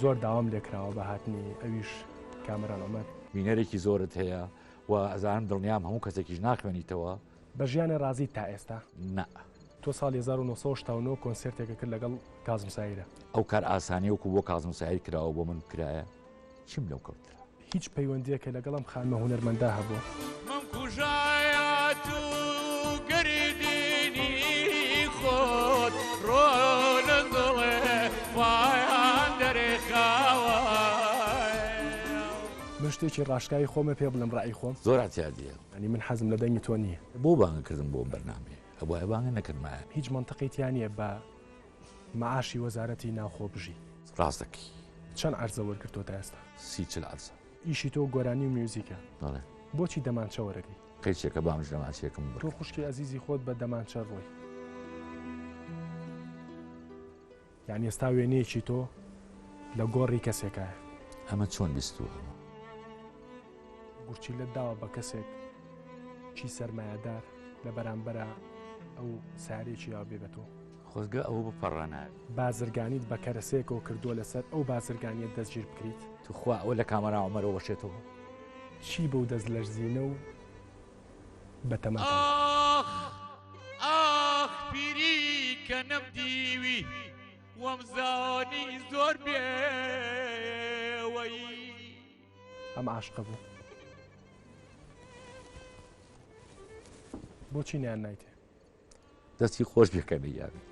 زۆر داوام لێکراوە بە هاتنی ئەویش کامەران ئەمەد بینەرێکی زۆرت هەیە و ئەزانم دڵنیام هەموو کەسێکیش ناخوێنیتەوە بە ژیانە ڕازی تا ئێستا نە تۆ ساڵی 1970 کۆنسرتێکە کرد لەگەڵ کازم سایرە ئەو کار ئاسانی وەکو بۆ کازم سایر کراوە بۆ من کرایە چیم لەو کەوترا هیچ پەیوەندیەکە لەگەڵم خانمە هونەرمەندا هەبوو من کوژایەت و گەریدینی خۆت ڕۆ لە دڵێ پایان دەرێخاوە من شتێکی ڕاشکایی خۆمە پێ بڵم ڕای خۆم زۆر ئاتیادیە ئەنی من حەزم لە دەنگی تۆ نییە بۆ بانگکردن بۆ بەرنامێ ئەوە بانگە نەکردمایە هیچ منتەقیتیانە بە معاشی وەزارەتی ناوخۆبژی ڕاست دەکەی چەند ئەرزە وەرگرتۆ تا ئێستا 30 عەرزە ئیشی تۆ گۆرانی و میوزیکە بەڵێ بۆچی دەمانچە وەرەگری قەیچێکە بامش دەماچێکم تۆ خوشکی ئەزیزی خۆت بە دەمانچە ڕۆی یعنی ئێستا وێنەیەکی تۆ لە گۆڕی کەسێکایە ئەمە چۆن بیستووە گورچی لە داوە بە کەسێک چی سەرمایهدار لە بەرامبەرە ئەو سارێکی یا بێ بە تۆ خۆزگە ئەوە بپەڕانایە بازرگانیت بە کەرەسەیەکەوە کردووە لەسەر ئەو بازرگانیت دەستگیر بکریت توخوا ئەوە لە کامەرا عومەرەوە بەشێتەوە چی بەو دەست لەرزینە و بەتەمە ئاخ پیری کە نەمدیوی وەمزانی زۆر بێوەی ئەم عاشقە بوو بۆچی نیان نایتێ دەستی خۆش بێکەنە یاری